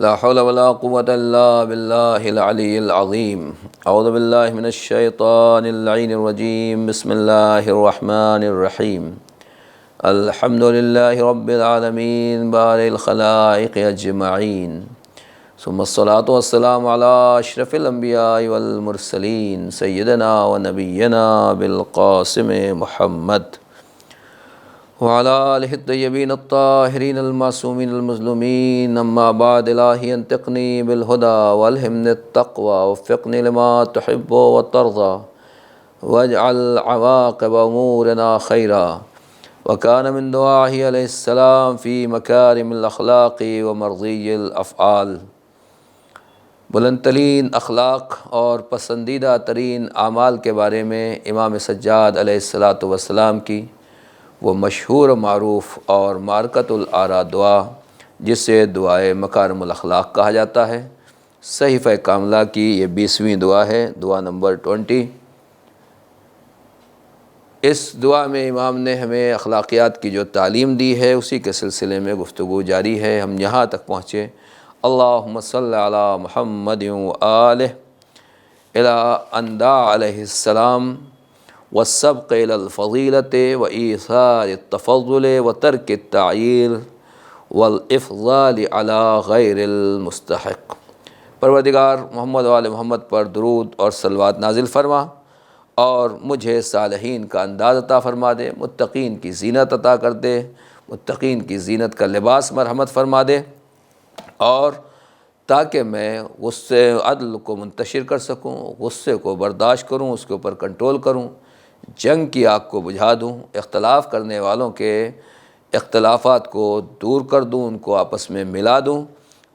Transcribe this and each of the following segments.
لا حول ولا قوة إلا بالله العلي العظيم. أعوذ بالله من الشيطان اللعين الرجيم. بسم الله الرحمن الرحيم. الحمد لله رب العالمين بارئ الخلائق أجمعين، ثم الصلاة والسلام على أشرف الأنبياء والمرسلين سيدنا ونبينا بالقاسم محمد وعلى آلہ الطیبین الطاہرین المعصومین المظلومین. اما بعد الہی انطقنی بالہدی والہمنی التقوی وفقنی لما تحب وترضى واجعل عواقب امورنا خیرا. وکان من دعائہ علیہ السلام فی مکارم الاخلاق ومرضی الافعال. بلند ترین اخلاق اور پسندیدہ ترین اعمال کے بارے میں امام سجاد علیہ السلام کی وہ مشہور و معروف اور مارکۃ الآراء دعا، جسے دعائے مکارم الاخلاق کہا جاتا ہے، صحیفہ کاملہ کی یہ 20ویں دعا ہے، دعا نمبر 20۔ اس دعا میں امام نے ہمیں اخلاقیات کی جو تعلیم دی ہے اسی کے سلسلے میں گفتگو جاری ہے۔ ہم یہاں تک پہنچے اللہم صلی علی محمد وآلہ الی ان دعا علیہ السلام والسبق الى الفضیلۃ وایثار التفضل وترک التعییر والافضال علی غیر المستحق۔ پروردگار محمد و آل محمد پر درود اور صلوات نازل فرما اور مجھے صالحین کا انداز عطا فرما دے، متقین کی زینت عطا کر دے، متقین کی زینت کا لباس مرحمت فرما دے، اور تاکہ میں غصے عدل کو منتشر کر سکوں، غصے کو برداشت کروں، اس کے اوپر کنٹرول کروں، جنگ کی آگ کو بجھا دوں، اختلاف کرنے والوں کے اختلافات کو دور کر دوں، ان کو آپس میں ملا دوں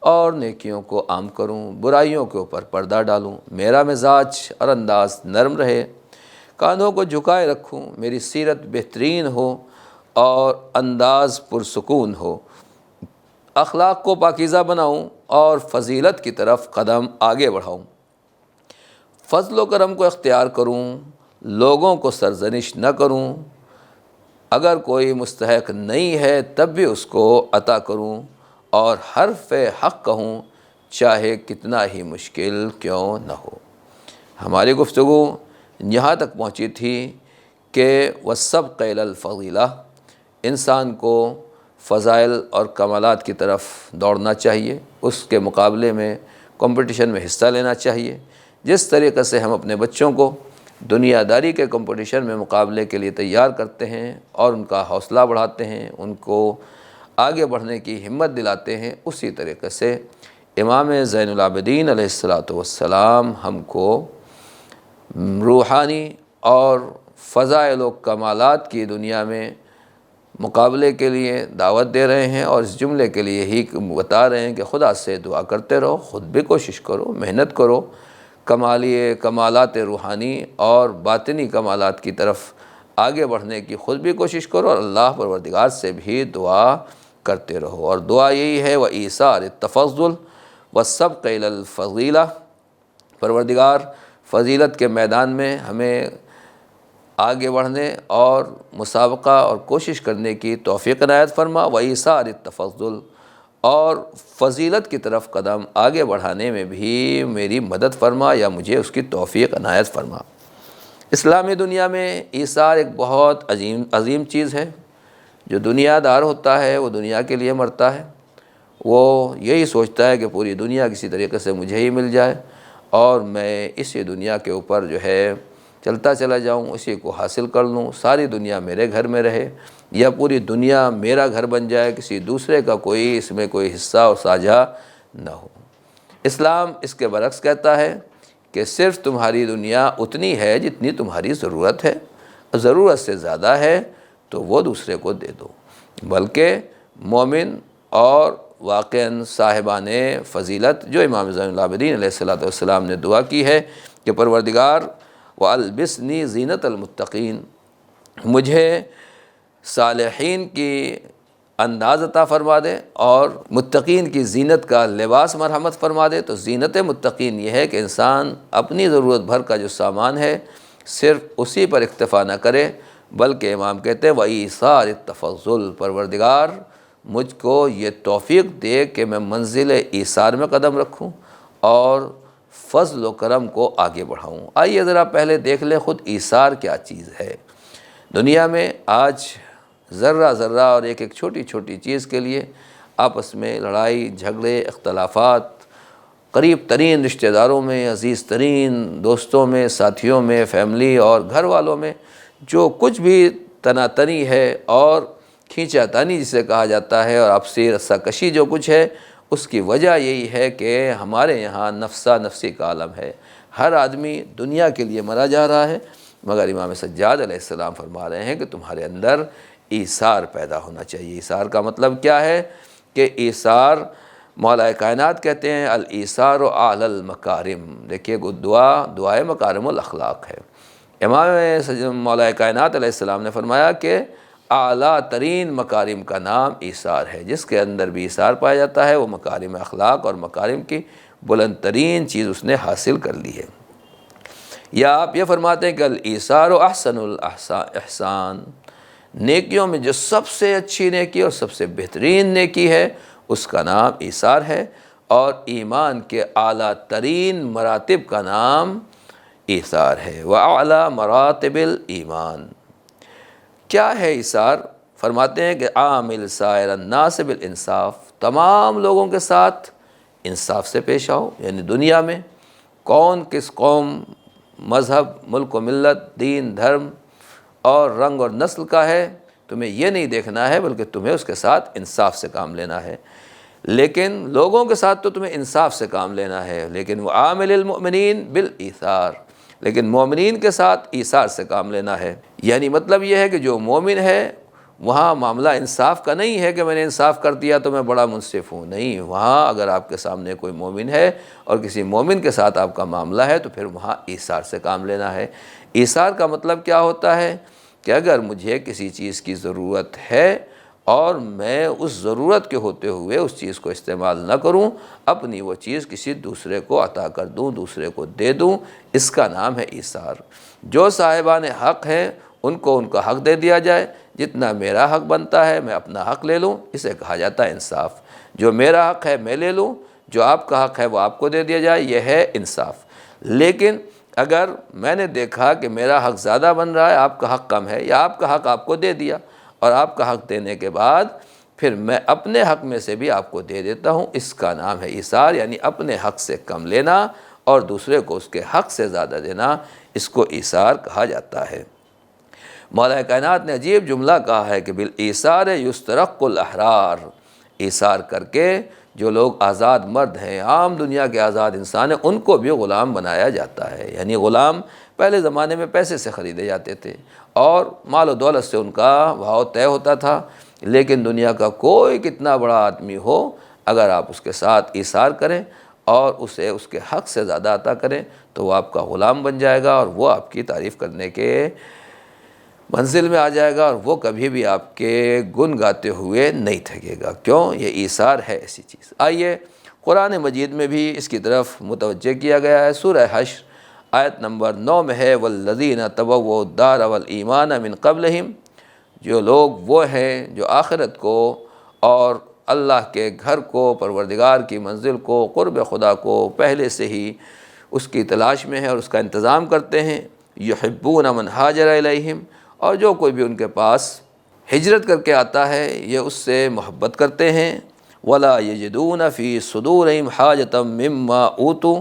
اور نیکیوں کو عام کروں، برائیوں کے اوپر پردہ ڈالوں، میرا مزاج اور انداز نرم رہے، کاندھوں کو جھکائے رکھوں، میری سیرت بہترین ہو اور انداز پرسکون ہو، اخلاق کو پاکیزہ بناؤں اور فضیلت کی طرف قدم آگے بڑھاؤں، فضل و کرم کو اختیار کروں، لوگوں کو سرزنش نہ کروں، اگر کوئی مستحق نہیں ہے تب بھی اس کو عطا کروں، اور حرف حق کہوں چاہے کتنا ہی مشکل کیوں نہ ہو۔ ہماری گفتگو یہاں تک پہنچی تھی کہ والسبق الی الفضیلہ، انسان کو فضائل اور کمالات کی طرف دوڑنا چاہیے، اس کے مقابلے میں کمپٹیشن میں حصہ لینا چاہیے۔ جس طریقے سے ہم اپنے بچوں کو دنیا داری کے کمپٹیشن میں مقابلے کے لیے تیار کرتے ہیں اور ان کا حوصلہ بڑھاتے ہیں، ان کو آگے بڑھنے کی ہمت دلاتے ہیں، اسی طریقے سے امام زین العابدین علیہ السلام ہم کو روحانی اور فضائل و کمالات کی دنیا میں مقابلے کے لیے دعوت دے رہے ہیں، اور اس جملے کے لیے ہی بتا رہے ہیں کہ خدا سے دعا کرتے رہو، خود بھی کوشش کرو، محنت کرو، کمالات روحانی اور باطنی کمالات کی طرف آگے بڑھنے کی خود بھی کوشش کرو، اور اللہ پروردگار سے بھی دعا کرتے رہو، اور دعا یہی ہے وایثار التفضل والسبق الی الفضیلہ۔ پروردگار فضیلت کے میدان میں ہمیں آگے بڑھنے اور مسابقہ اور کوشش کرنے کی توفیق عنایت فرما، وایثار التفضل، اور فضیلت کی طرف قدم آگے بڑھانے میں بھی میری مدد فرما یا مجھے اس کی توفیق عنایت فرما۔ اسلامی دنیا میں ایثار ایک بہت عظیم چیز ہے۔ جو دنیا دار ہوتا ہے وہ دنیا کے لیے مرتا ہے، وہ یہی سوچتا ہے کہ پوری دنیا کسی طریقے سے مجھے ہی مل جائے اور میں اسی دنیا کے اوپر جو ہے چلتا چلا جاؤں، اسی کو حاصل کر لوں، ساری دنیا میرے گھر میں رہے یا پوری دنیا میرا گھر بن جائے، کسی دوسرے کا کوئی اس میں کوئی حصہ اور ساجھا نہ ہو۔ اسلام اس کے برعکس کہتا ہے کہ صرف تمہاری دنیا اتنی ہے جتنی تمہاری ضرورت ہے، ضرورت سے زیادہ ہے تو وہ دوسرے کو دے دو، بلکہ مومن اور واقعاً صاحبان فضیلت جو امام زین العابدین علیہ السلام نے دعا کی ہے کہ پروردگار وَأَلْبِسْنِي زینت المتقین، مجھے صالحین کی انداز عطا فرما دے اور متقین کی زینت کا لباس مرحمت فرما دے۔ تو زینت متقین یہ ہے کہ انسان اپنی ضرورت بھر کا جو سامان ہے صرف اسی پر اکتفا نہ کرے، بلکہ امام کہتے ہیں وَإِيثَارِ التَّفَضُّلِ، پروردگار مجھ کو یہ توفیق دے کہ میں منزل ایثار میں قدم رکھوں اور فضل و کرم کو آگے بڑھاؤں۔ آئیے ذرا پہلے دیکھ لیں خود ایثار کیا چیز ہے۔ دنیا میں آج ذرہ ذرہ اور ایک ایک چھوٹی چھوٹی چیز کے لیے آپس میں لڑائی جھگڑے اختلافات، قریب ترین رشتہ داروں میں، عزیز ترین دوستوں میں، ساتھیوں میں، فیملی اور گھر والوں میں جو کچھ بھی تنا تنی ہے اور کھینچا تانی جسے کہا جاتا ہے اور آپسی رسہ کشی جو کچھ ہے، اس کی وجہ یہی ہے کہ ہمارے یہاں نفسا نفسی کا عالم ہے۔ ہر آدمی دنیا کے لیے مرا جا رہا ہے، مگر امام سجاد علیہ السلام فرما رہے ہیں کہ تمہارے اندر ایثار پیدا ہونا چاہیے۔ ایثار کا مطلب کیا ہے کہ ایثار، مولا کائنات کہتے ہیں الایثار اعلی المکارم۔ دیکھیے دعائے مکارم الاخلاق ہے۔ امام مولا کائنات علیہ السلام نے فرمایا کہ اعلیٰ ترین مکارم کا نام ایثار ہے۔ جس کے اندر بھی ایثار پایا جاتا ہے وہ مکارم اخلاق اور مکارم کی بلند ترین چیز اس نے حاصل کر لی ہے۔ یا آپ یہ فرماتے ہیں کہ الایثار احسن الاحسان، نیکیوں میں جو سب سے اچھی نیکی اور سب سے بہترین نیکی ہے اس کا نام ایثار ہے، اور ایمان کے اعلیٰ ترین مراتب کا نام ایثار ہے۔ وَأَعْلَى مَرَاتِبِ الْإِيمَانِ۔ کیا ہے ایثار؟ فرماتے ہیں کہ عامل سائر الناس بالانصاف، تمام لوگوں کے ساتھ انصاف سے پیش آؤ، یعنی دنیا میں کون کس قوم، مذہب، ملک و ملت، دین، دھرم اور رنگ اور نسل کا ہے، تمہیں یہ نہیں دیکھنا ہے بلکہ تمہیں اس کے ساتھ انصاف سے کام لینا ہے۔ لیکن لوگوں کے ساتھ تو تمہیں انصاف سے کام لینا ہے، لیکن وعامل المؤمنین بالایثار، لیکن مومنین کے ساتھ ایثار سے کام لینا ہے۔ یعنی مطلب یہ ہے کہ جو مومن ہے وہاں معاملہ انصاف کا نہیں ہے کہ میں نے انصاف کر دیا تو میں بڑا منصف ہوں، نہیں، وہاں اگر آپ کے سامنے کوئی مومن ہے اور کسی مومن کے ساتھ آپ کا معاملہ ہے تو پھر وہاں ایثار سے کام لینا ہے۔ ایثار کا مطلب کیا ہوتا ہے کہ اگر مجھے کسی چیز کی ضرورت ہے اور میں اس ضرورت کے ہوتے ہوئے اس چیز کو استعمال نہ کروں، اپنی وہ چیز کسی دوسرے کو عطا کر دوں، دوسرے کو دے دوں، اس کا نام ہے ایثار۔ جو صاحبان حق ہیں ان کو ان کا حق دے دیا جائے، جتنا میرا حق بنتا ہے میں اپنا حق لے لوں، اسے کہا جاتا ہے انصاف۔ جو میرا حق ہے میں لے لوں، جو آپ کا حق ہے وہ آپ کو دے دیا جائے، یہ ہے انصاف۔ لیکن اگر میں نے دیکھا کہ میرا حق زیادہ بن رہا ہے، آپ کا حق کم ہے، یا آپ کا حق آپ کو دے دیا اور آپ کا حق دینے کے بعد پھر میں اپنے حق میں سے بھی آپ کو دے دیتا ہوں، اس کا نام ہے ایثار، یعنی اپنے حق سے کم لینا اور دوسرے کو اس کے حق سے زیادہ دینا، اس کو ایثار کہا جاتا ہے۔ مولا کائنات نے عجیب جملہ کہا ہے کہ بالایثار یسترق الاحرار، ایثار کر کے جو لوگ آزاد مرد ہیں، عام دنیا کے آزاد انسان ہیں، ان کو بھی غلام بنایا جاتا ہے۔ یعنی غلام پہلے زمانے میں پیسے سے خریدے جاتے تھے اور مال و دولت سے ان کا بھاؤ طے ہوتا تھا، لیکن دنیا کا کوئی کتنا بڑا آدمی ہو، اگر آپ اس کے ساتھ ایثار کریں اور اسے اس کے حق سے زیادہ عطا کریں تو وہ آپ کا غلام بن جائے گا اور وہ آپ کی تعریف کرنے کے منزل میں آ جائے گا اور وہ کبھی بھی آپ کے گن گاتے ہوئے نہیں تھکے گا۔ کیوں؟ یہ ایثار ہے ایسی چیز۔ آئیے قرآن مجید میں بھی اس کی طرف متوجہ کیا گیا ہے۔ سورہ حشر آیت نمبر 9 میں ہے والذین تبوؤا الدار والایمان من قبلہم، جو لوگ وہ ہیں جو آخرت کو اور اللہ کے گھر کو، پروردگار کی منزل کو، قرب خدا کو پہلے سے ہی اس کی تلاش میں ہے اور اس کا انتظام کرتے ہیں۔ یحبون من ہاجر الیہم، اور جو کوئی بھی ان کے پاس ہجرت کر کے آتا ہے یہ اس سے محبت کرتے ہیں۔ ولا یجدون فی صدورہم حاجۃ مما اوتوا،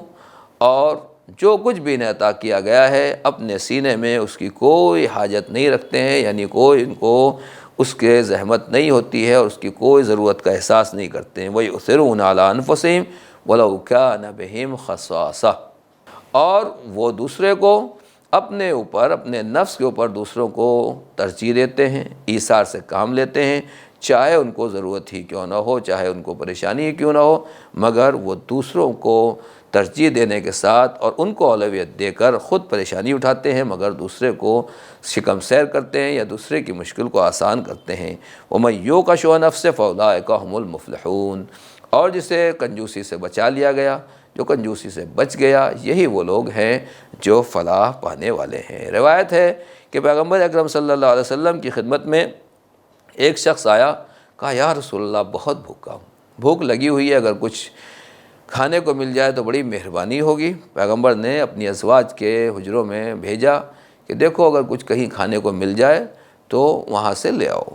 اور جو کچھ بھی انہیں عطا کیا گیا ہے اپنے سینے میں اس کی کوئی حاجت نہیں رکھتے ہیں، یعنی کوئی ان کو اس کے زحمت نہیں ہوتی ہے اور اس کی کوئی ضرورت کا احساس نہیں کرتے ہیں۔ وَيُؤْثِرُونَ عَلَىٰ أَنفُسِهِمْ وَلَوْ كَانَ بِهِمْ خَصَاصَةٌ، اور وہ دوسرے کو اپنے اوپر، اپنے نفس کے اوپر دوسروں کو ترجیح دیتے ہیں، ایثار سے کام لیتے ہیں، چاہے ان کو ضرورت ہی کیوں نہ ہو، چاہے ان کو پریشانی ہی کیوں نہ ہو، مگر وہ دوسروں کو ترجیح دینے کے ساتھ اور ان کو اولویت دے کر خود پریشانی اٹھاتے ہیں مگر دوسرے کو شکم سیر کرتے ہیں یا دوسرے کی مشکل کو آسان کرتے ہیں۔ وَمَن يُوقَ شُحَّ نَفْسِهِ فَأُولَٰئِكَ هُمُ الْمُفْلِحُونَ، اور جسے کنجوسی سے بچا لیا گیا، جو کنجوسی سے بچ گیا، یہی وہ لوگ ہیں جو فلاح پانے والے ہیں۔ روایت ہے کہ پیغمبر اکرم صلی اللہ علیہ وسلم کی خدمت میں ایک شخص آیا، کہا یا رسول اللہ بہت بھوکا ہوں، بھوک لگی ہوئی ہے، اگر کچھ کھانے کو مل جائے تو بڑی مہربانی ہوگی۔ پیغمبر نے اپنی ازواج کے حجروں میں بھیجا کہ دیکھو اگر کچھ کہیں کھانے کو مل جائے تو وہاں سے لے آؤ۔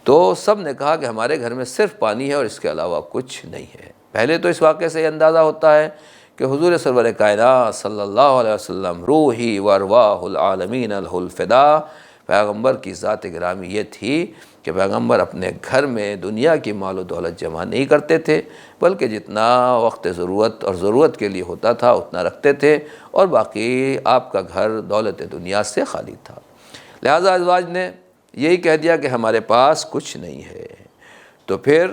تو سب نے کہا کہ ہمارے گھر میں صرف پانی ہے اور اس کے علاوہ کچھ نہیں ہے۔ پہلے تو اس واقعے سے یہ اندازہ ہوتا ہے کہ حضور سرور کائنات صلی اللہ علیہ وسلم روحی و ارواح العالمین لہ الفدا، پیغمبر کی ذات گرامی یہ تھی کہ پیغمبر اپنے گھر میں دنیا کی مال و دولت جمع نہیں کرتے تھے، بلکہ جتنا وقت ضرورت اور ضرورت کے لیے ہوتا تھا اتنا رکھتے تھے، اور باقی آپ کا گھر دولت دنیا سے خالی تھا۔ لہٰذا ازواج نے یہی کہہ دیا کہ ہمارے پاس کچھ نہیں ہے۔ تو پھر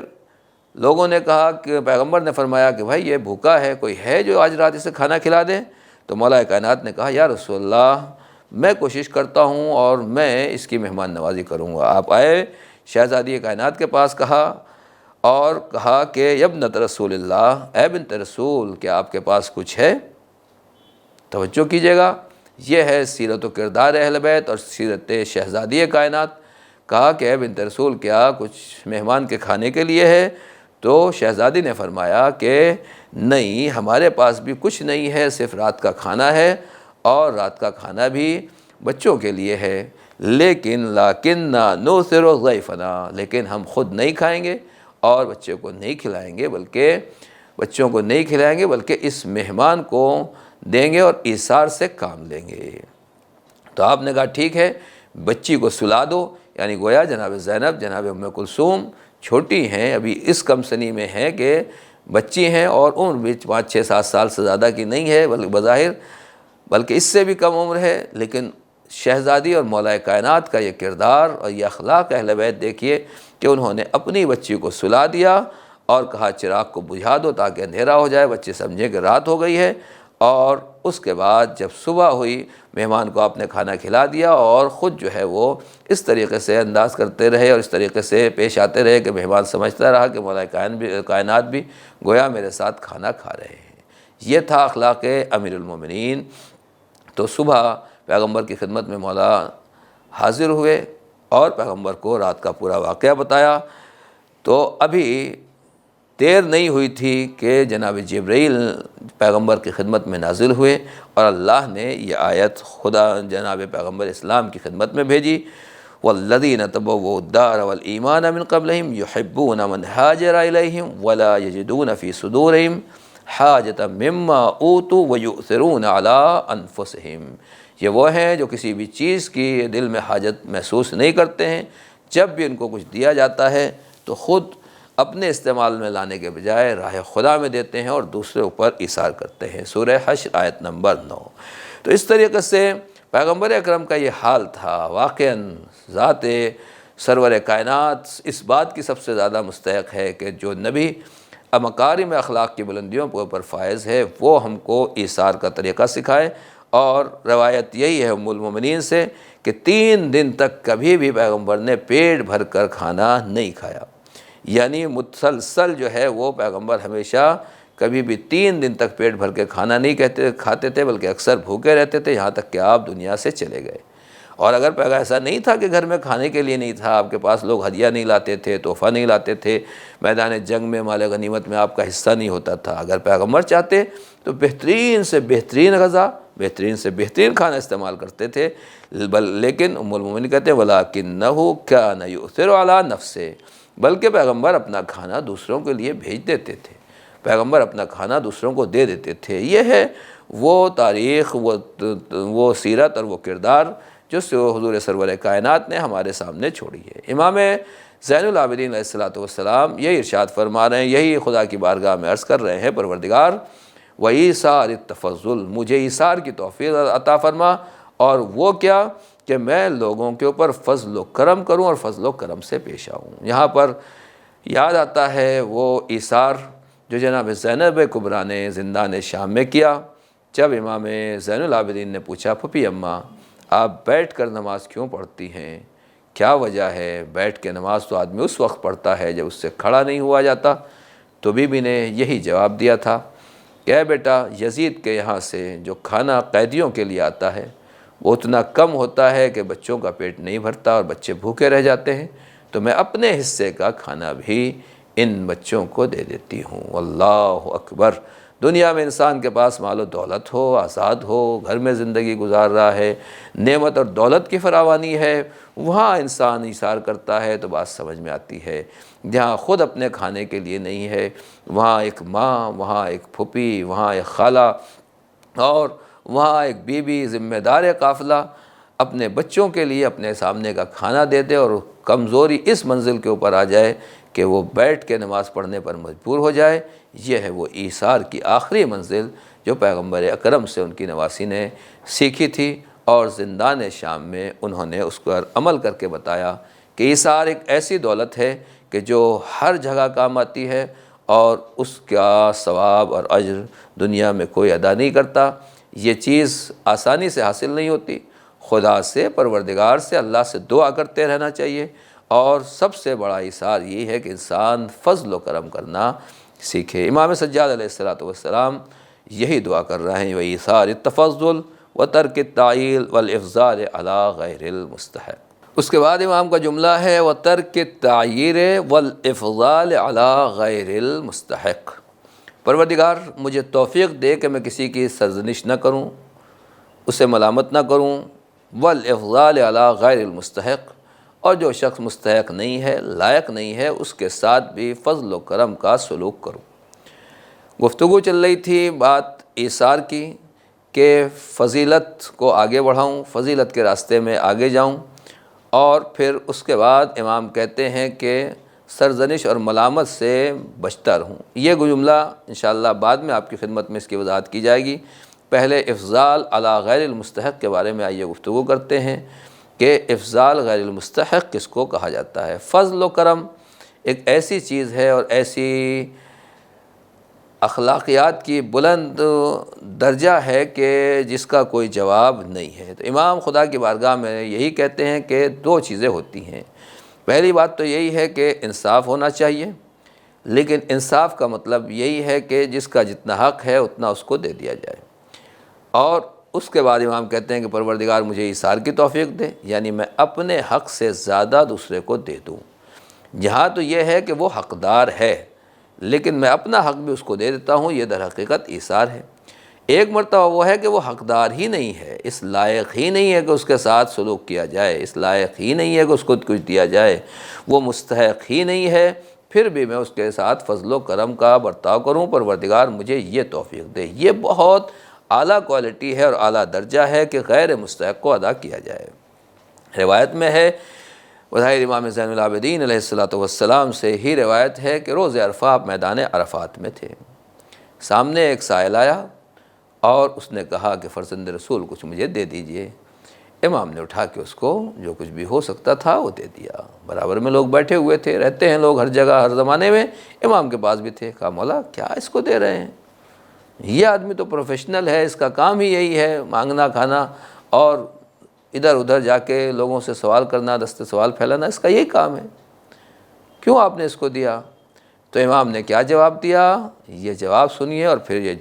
لوگوں نے کہا کہ پیغمبر نے فرمایا کہ بھائی یہ بھوکا ہے، کوئی ہے جو آج رات اسے کھانا کھلا دے؟ تو مولا کائنات نے کہا یا رسول اللہ میں کوشش کرتا ہوں اور میں اس کی مہمان نوازی کروں گا۔ آپ آئے شہزادی کائنات کے پاس، کہا اور کہا کہ ابنت رسول اللہ، اے بنت رسول کیا آپ کے پاس کچھ ہے؟ توجہ کیجیے گا، یہ ہے سیرت و کردار اہل بیت اور سیرت شہزادی کائنات۔ کہا کہ اے بنت رسول کیا کچھ مہمان کے کھانے کے لیے ہے؟ تو شہزادی نے فرمایا کہ نہیں ہمارے پاس بھی کچھ نہیں ہے، صرف رات کا کھانا ہے، اور رات کا کھانا بھی بچوں کے لیے ہے، لیکن نؤثر ضیفنا، لیکن ہم خود نہیں کھائیں گے اور بچوں کو نہیں کھلائیں گے، بلکہ اس مہمان کو دیں گے اور ایثار سے کام لیں گے۔ تو آپ نے کہا ٹھیک ہے، بچی کو سلا دو، یعنی گویا جناب زینب، جناب ام کلثوم چھوٹی ہیں، ابھی اس کم سنی میں ہیں کہ بچی ہیں، اور عمر بھی 5 6 7 سال سے زیادہ کی نہیں ہے بلکہ بظاہر بلکہ اس سے بھی کم عمر ہے، لیکن شہزادی اور مولا کائنات کا یہ کردار اور یہ اخلاق اہل بیت دیکھیے کہ انہوں نے اپنی بچی کو سلا دیا اور کہا چراغ کو بجھا دو تاکہ اندھیرا ہو جائے، بچے سمجھیں کہ رات ہو گئی ہے، اور اس کے بعد جب صبح ہوئی مہمان کو آپ نے کھانا کھلا دیا، اور خود جو ہے وہ اس طریقے سے انداز کرتے رہے اور اس طریقے سے پیش آتے رہے کہ مہمان سمجھتا رہا کہ مولا کائنات بھی گویا میرے ساتھ کھانا کھا رہے ہیں۔ یہ تھا اخلاق امیر المومنین۔ تو صبح پیغمبر کی خدمت میں مولا حاضر ہوئے اور پیغمبر کو رات کا پورا واقعہ بتایا۔ تو ابھی دیر نہیں ہوئی تھی کہ جناب جبرائیل پیغمبر کی خدمت میں نازل ہوئے، اور اللہ نے یہ آیت خدا جناب پیغمبر اسلام کی خدمت میں بھیجی، والذین تبوؤا الدار والایمان من قبلہم یحبون من ہاجر الیہم ولا یجدون فی صدورہم حاجۃ مما اوتوا ویؤثرون علی انفسہم۔ یہ وہ ہیں جو کسی بھی چیز کی دل میں حاجت محسوس نہیں کرتے ہیں، جب بھی ان کو کچھ دیا جاتا ہے تو خود اپنے استعمال میں لانے کے بجائے راہ خدا میں دیتے ہیں اور دوسرے اوپر ایثار کرتے ہیں۔ سورہ حشر آیت نمبر 9۔ تو اس طریقے سے پیغمبر اکرم کا یہ حال تھا۔ واقعاً ذات سرور کائنات اس بات کی سب سے زیادہ مستحق ہے کہ جو نبی مکارم اخلاق کی بلندیوں کے اوپر فائز ہے، وہ ہم کو ایثار کا طریقہ سکھائے۔ اور روایت یہی ہے ام المومنین سے کہ 3 دن تک کبھی بھی پیغمبر نے پیٹ بھر کر کھانا نہیں کھایا، یعنی مسلسل جو ہے وہ پیغمبر ہمیشہ کبھی بھی 3 دن تک پیٹ بھر کے کھانا نہیں کھاتے تھے، بلکہ اکثر بھوکے رہتے تھے یہاں تک کہ آپ دنیا سے چلے گئے۔ اور اگر پیغمبر ایسا نہیں تھا کہ گھر میں کھانے کے لیے نہیں تھا، آپ کے پاس لوگ ہدیہ نہیں لاتے تھے، تحفہ نہیں لاتے تھے، میدان جنگ میں مال غنیمت میں آپ کا حصہ نہیں ہوتا تھا، اگر پیغمبر چاہتے تو بہترین سے بہترین غذا، بہترین سے بہترین کھانا استعمال کرتے تھے، لیکن ام المومنین کہتے ہیں وَلَٰكِنَّهُ كَانَ يُؤْثِرُ عَلَىٰ نَفْسِهِ، بلکہ پیغمبر اپنا کھانا دوسروں کے لیے بھیج دیتے تھے، پیغمبر اپنا کھانا دوسروں کو دے دیتے تھے۔ یہ ہے وہ تاریخ، وہ سیرت اور وہ کردار جو حضور سرور کائنات نے ہمارے سامنے چھوڑی ہے۔ امام زین العابدین علیہ السلام یہی ارشاد فرما رہے ہیں، یہی خدا کی بارگاہ میں عرض کر رہے ہیں، پروردگار وَإِيثَارِ التَّفَضُّلِ، مجھے ایثار کی توفیق عطا فرما، اور وہ کیا کہ میں لوگوں کے اوپر فضل و کرم کروں اور فضل و کرم سے پیش آؤں۔ یہاں پر یاد آتا ہے وہ ایثار جو جناب زینب کبریٰ نے زندان شام میں کیا، جب امام زین العابدین نے پوچھا پھپھی اماں آپ بیٹھ کر نماز کیوں پڑھتی ہیں، کیا وجہ ہے؟ بیٹھ کے نماز تو آدمی اس وقت پڑھتا ہے جب اس سے کھڑا نہیں ہوا جاتا۔ تو بی بی نے یہی جواب دیا تھا کہ اے بیٹا، یزید کے یہاں سے جو کھانا قیدیوں کے لیے آتا ہے وہ اتنا کم ہوتا ہے کہ بچوں کا پیٹ نہیں بھرتا اور بچے بھوکے رہ جاتے ہیں، تو میں اپنے حصے کا کھانا بھی ان بچوں کو دے دیتی ہوں۔ اللہ اکبر۔ دنیا میں انسان کے پاس مال و دولت ہو، آزاد ہو، گھر میں زندگی گزار رہا ہے، نعمت اور دولت کی فراوانی ہے، وہاں انسان ایثار کرتا ہے تو بات سمجھ میں آتی ہے۔ جہاں خود اپنے کھانے کے لیے نہیں ہے، وہاں ایک ماں، وہاں ایک پھوپھی، وہاں ایک خالہ اور وہاں ایک بیوی ذمہ دار قافلہ اپنے بچوں کے لیے اپنے سامنے کا کھانا دے دے اور کمزوری اس منزل کے اوپر آ جائے کہ وہ بیٹھ کے نماز پڑھنے پر مجبور ہو جائے، یہ ہے وہ ایثار کی آخری منزل جو پیغمبر اکرم سے ان کی نواسی نے سیکھی تھی، اور زندان شام میں انہوں نے اس پر عمل کر کے بتایا کہ ایثار ایک ایسی دولت ہے کہ جو ہر جگہ کام آتی ہے، اور اس کا ثواب اور اجر دنیا میں کوئی ادا نہیں کرتا۔ یہ چیز آسانی سے حاصل نہیں ہوتی، خدا سے، پروردگار سے، اللہ سے دعا کرتے رہنا چاہیے، اور سب سے بڑا ایثار یہ ہے کہ انسان فضل و کرم کرنا سیکھے۔ امام سجاد علیہ السلام یہی دعا کر رہے ہیں، وَإِيثَارِ التَّفَضُّلِ وَتَرْكِ التَّعْيِيلِ وَالْإِفْضَالِ عَلَىٰ غَيْرِ الْمُسْتَحِقِّ۔ اس کے بعد امام کا جملہ ہے وَتَرْكِ التَّعْيِيرِ وَالْإِفْضَالِ عَلَىٰ غَيْرِ الْمُسْتَحِقِّ۔ پروردگار مجھے توفیق دے کہ میں کسی کی سرزنش نہ کروں، اسے ملامت نہ کروں، وَالْإِفْضَالِ عَلَىٰ غَيْرِ الْمُسْتَحِقِّ، اور جو شخص مستحق نہیں ہے، لائق نہیں ہے، اس کے ساتھ بھی فضل و کرم کا سلوک کروں۔ گفتگو چل رہی تھی بات ایثار کی کہ فضیلت کو آگے بڑھاؤں، فضیلت کے راستے میں آگے جاؤں، اور پھر اس کے بعد امام کہتے ہیں کہ سرزنش اور ملامت سے بچتا رہوں۔ یہ جملہ انشاءاللہ بعد میں آپ کی خدمت میں اس کی وضاحت کی جائے گی۔ پہلے افضال علی غیر المستحق کے بارے میں آئیے گفتگو کرتے ہیں کہ افضال غیر المستحق کس کو کہا جاتا ہے۔ فضل و کرم ایک ایسی چیز ہے اور ایسی اخلاقیات کی بلند درجہ ہے کہ جس کا کوئی جواب نہیں ہے۔ تو امام خدا کی بارگاہ میں یہی کہتے ہیں کہ دو چیزیں ہوتی ہیں۔ پہلی بات تو یہی ہے کہ انصاف ہونا چاہیے، لیکن انصاف کا مطلب یہی ہے کہ جس کا جتنا حق ہے اتنا اس کو دے دیا جائے، اور اس کے بعد امام کہتے ہیں کہ پروردگار مجھے ایثار کی توفیق دے، یعنی میں اپنے حق سے زیادہ دوسرے کو دے دوں۔ یہاں تو یہ ہے کہ وہ حقدار ہے، لیکن میں اپنا حق بھی اس کو دے دیتا ہوں، یہ در حقیقت ایثار ہے۔ ایک مرتبہ وہ ہے کہ وہ حقدار ہی نہیں ہے، اس لائق ہی نہیں ہے کہ اس کے ساتھ سلوک کیا جائے، اس لائق ہی نہیں ہے کہ اس کو کچھ دیا جائے، وہ مستحق ہی نہیں ہے، پھر بھی میں اس کے ساتھ فضل و کرم کا برتاؤ کروں۔ پروردگار مجھے یہ توفیق دے۔ یہ بہت اعلیٰ کوالٹی ہے اور اعلیٰ درجہ ہے کہ غیر مستحق کو ادا کیا جائے۔ روایت میں ہے، بظاہر امام زین العابدین علیہ السلام سے ہی روایت ہے کہ روز عرفہ آپ میدان عرفات میں تھے، سامنے ایک سائل آیا اور اس نے کہا کہ فرزند رسول کچھ مجھے دے دیجئے۔ امام نے اٹھا کے اس کو جو کچھ بھی ہو سکتا تھا وہ دے دیا۔ برابر میں لوگ بیٹھے ہوئے تھے، رہتے ہیں لوگ ہر جگہ ہر زمانے میں، امام کے پاس بھی تھے۔ کہا مولا کیا اس کو دے رہے ہیں؟ یہ آدمی تو پروفیشنل ہے، اس کا کام ہی یہی ہے مانگنا کھانا اور ادھر ادھر جا کے لوگوں سے سوال کرنا، دست سوال پھیلانا، اس کا یہی کام ہے، کیوں آپ نے اس کو دیا؟ تو امام نے کیا جواب دیا؟ یہ جواب سنیے اور پھر یہ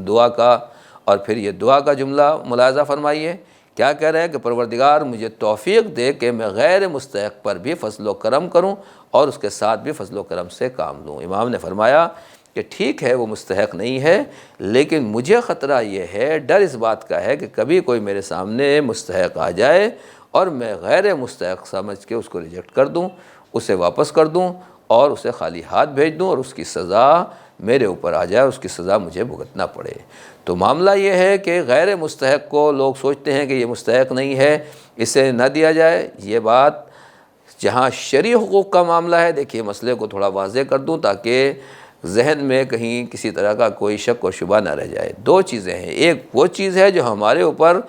دعا کا اور پھر یہ دعا کا جملہ ملاحظہ فرمائیے۔ کیا کہہ رہے ہیں کہ پروردگار مجھے توفیق دے کہ میں غیر مستحق پر بھی فضل و کرم کروں اور اس کے ساتھ بھی فضل و کرم سے کام لوں۔ امام نے فرمایا کہ ٹھیک ہے وہ مستحق نہیں ہے، لیکن مجھے خطرہ یہ ہے، ڈر اس بات کا ہے کہ کبھی کوئی میرے سامنے مستحق آ جائے اور میں غیر مستحق سمجھ کے اس کو ریجیکٹ کر دوں، اسے واپس کر دوں اور اسے خالی ہاتھ بھیج دوں اور اس کی سزا میرے اوپر آ جائے، اس کی سزا مجھے بھگتنا پڑے۔ تو معاملہ یہ ہے کہ غیر مستحق کو لوگ سوچتے ہیں کہ یہ مستحق نہیں ہے، اسے نہ دیا جائے۔ یہ بات جہاں شرعی حقوق کا معاملہ ہے، دیکھیے مسئلے کو تھوڑا واضح کر دوں تاکہ ذہن میں کہیں کسی طرح کا کوئی شک و شبہ نہ رہ جائے۔ دو چیزیں ہیں، ایک وہ چیز ہے جو ہمارے اوپر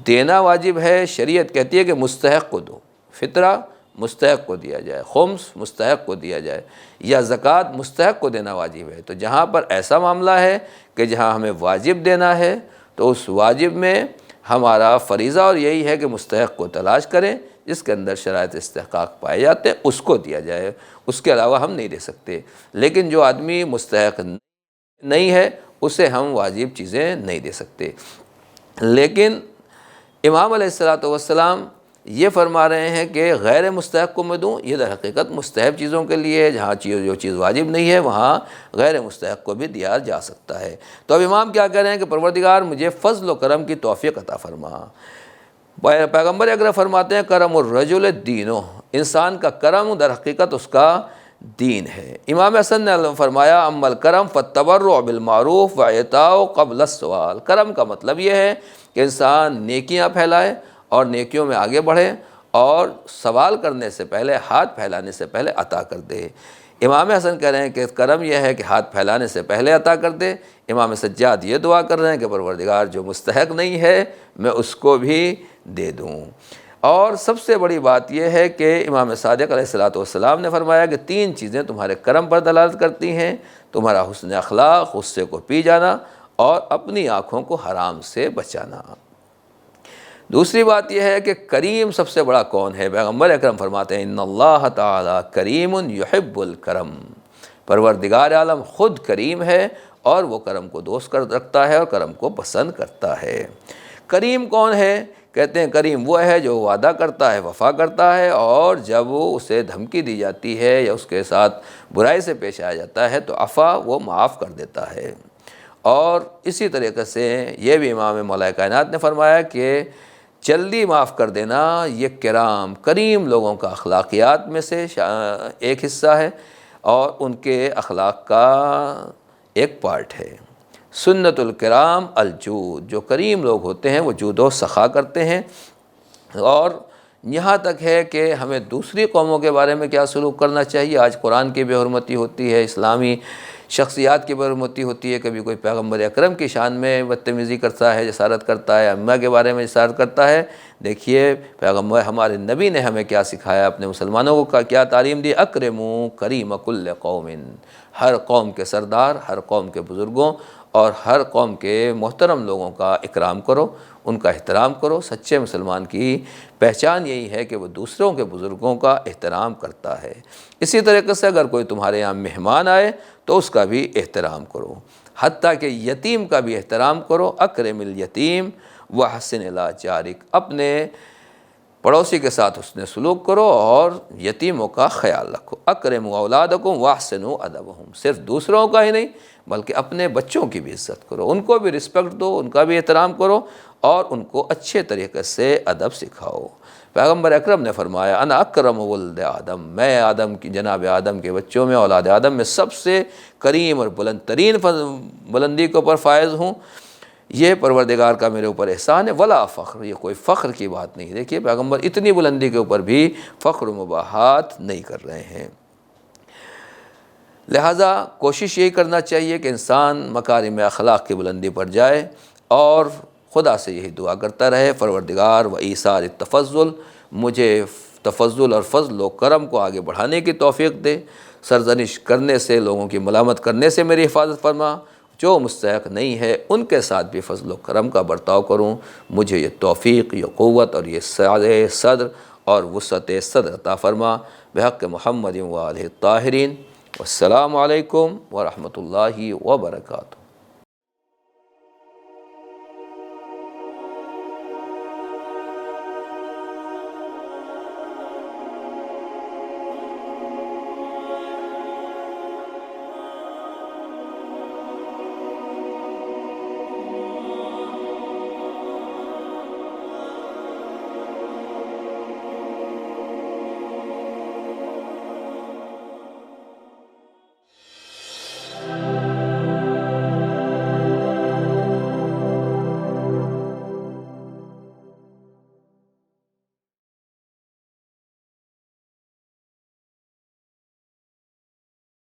دینا واجب ہے، شریعت کہتی ہے کہ مستحق کو دو، فطرہ مستحق کو دیا جائے، خمس مستحق کو دیا جائے، یا زکوٰۃ مستحق کو دینا واجب ہے۔ تو جہاں پر ایسا معاملہ ہے کہ جہاں ہمیں واجب دینا ہے تو اس واجب میں ہمارا فریضہ اور یہی ہے کہ مستحق کو تلاش کریں، جس کے اندر شرائط استحقاق پائے جاتے ہیں اس کو دیا جائے، اس کے علاوہ ہم نہیں دے سکتے۔ لیکن جو آدمی مستحق نہیں ہے اسے ہم واجب چیزیں نہیں دے سکتے۔ لیکن امام علیہ السلام یہ فرما رہے ہیں کہ غیر مستحق کو میں دوں، یہ در حقیقت مستحب چیزوں کے لیے ہے، جہاں جو چیز واجب نہیں ہے وہاں غیر مستحق کو بھی دیا جا سکتا ہے۔ تو اب امام کیا کہہ رہے ہیں کہ پروردگار مجھے فضل و کرم کی توفیق عطا فرما۔ پیغمبر اکرم فرماتے ہیں کرم الرجل دینو، انسان کا کرم در حقیقت اس کا دین ہے۔ امام حسن نے فرمایا اما الکرم فالتبرع بالمعروف واعطاء قبل السؤال، کرم کا مطلب یہ ہے کہ انسان نیکیاں پھیلائے اور نیکیوں میں آگے بڑھے اور سوال کرنے سے پہلے، ہاتھ پھیلانے سے پہلے عطا کر دے۔ امام حسن کہہ رہے ہیں کہ کرم یہ ہے کہ ہاتھ پھیلانے سے پہلے عطا کر دے۔ امام سجاد یہ دعا کر رہے ہیں کہ پروردگار جو مستحق نہیں ہے میں اس کو بھی دے دوں۔ اور سب سے بڑی بات یہ ہے کہ امام صادق علیہ السلام نے فرمایا کہ 3 چیزیں تمہارے کرم پر دلالت کرتی ہیں، تمہارا حسن اخلاق، غصے کو پی جانا اور اپنی آنکھوں کو حرام سے بچانا۔ دوسری بات یہ ہے کہ کریم سب سے بڑا کون ہے؟ پیغمبر اکرم فرماتے ہیں ان اللہ تعالی کریم یحب الکرم، پروردگار عالم خود کریم ہے اور وہ کرم کو دوست کر رکھتا ہے اور کرم کو پسند کرتا ہے۔ کریم کون ہے؟ کہتے ہیں کریم وہ ہے جو وعدہ کرتا ہے وفا کرتا ہے، اور جب اسے دھمکی دی جاتی ہے یا اس کے ساتھ برائی سے پیش آیا جاتا ہے تو عفا وہ معاف کر دیتا ہے۔ اور اسی طریقے سے یہ بھی امام مولا کائنات نے فرمایا کہ جلدی معاف کر دینا یہ کریم لوگوں کا اخلاقیات میں سے ایک حصہ ہے اور ان کے اخلاق کا ایک پارٹ ہے۔ سنت الکرام الجود، جو کریم لوگ ہوتے ہیں وہ جود و سخا کرتے ہیں، اور یہاں تک ہے کہ ہمیں دوسری قوموں کے بارے میں کیا سلوک کرنا چاہیے۔ آج قرآن کی بے حرمتی ہوتی ہے، اسلامی شخصیات کی بے حرمتی ہوتی ہے، کبھی کوئی پیغمبر اکرم کی شان میں بدتمیزی کرتا ہے، جسارت کرتا ہے، امہ کے بارے میں جسارت کرتا ہے۔ دیکھیے پیغمبر ہمارے نبی نے ہمیں کیا سکھایا، اپنے مسلمانوں کو کیا تعلیم دی، اکرموا کریم کل قوم، ہر قوم کے سردار، ہر قوم کے بزرگوں اور ہر قوم کے محترم لوگوں کا اکرام کرو، ان کا احترام کرو۔ سچے مسلمان کی پہچان یہی ہے کہ وہ دوسروں کے بزرگوں کا احترام کرتا ہے۔ اسی طریقے سے اگر کوئی تمہارے یہاں مہمان آئے تو اس کا بھی احترام کرو، حتیٰ کہ یتیم کا بھی احترام کرو۔ اکرم الیتیم واحسن الی جارک، اپنے پڑوسی کے ساتھ حسن سلوک کرو اور یتیموں کا خیال رکھو۔ اکرموا اولادکم واحسنوا ادبہم، صرف دوسروں کا ہی نہیں بلکہ اپنے بچوں کی بھی عزت کرو، ان کو بھی رسپیکٹ دو، ان کا بھی احترام کرو اور ان کو اچھے طریقے سے ادب سکھاؤ۔ پیغمبر اکرم نے فرمایا انا اکرم ولد آدم، میں آدم کی جناب آدم کے بچوں میں، اولاد آدم میں سب سے کریم اور بلند ترین بلندی کے اوپر فائز ہوں۔ یہ پروردگار کا میرے اوپر احسان ہے، ولا فخر، یہ کوئی فخر کی بات نہیں۔ دیکھیے پیغمبر اتنی بلندی کے اوپر بھی فخر و مباحات نہیں کر رہے ہیں۔ لہٰذا کوشش یہی کرنا چاہیے کہ انسان مکارم اخلاق کی بلندی پر جائے اور خدا سے یہی دعا کرتا رہے پروردگار و ایثار التفضل، مجھے تفضل اور فضل و کرم کو آگے بڑھانے کی توفیق دے، سرزنش کرنے سے، لوگوں کی ملامت کرنے سے میری حفاظت فرما، جو مستحق نہیں ہے ان کے ساتھ بھی فضل و کرم کا برتاؤ کروں، مجھے یہ توفیق، یہ قوت اور یہ سعہ صدر اور وسعت صدر عطا فرما، بحق محمد و آلہ الطاہرین۔ والسلام علیکم ورحمۃ اللہ وبرکاتہ۔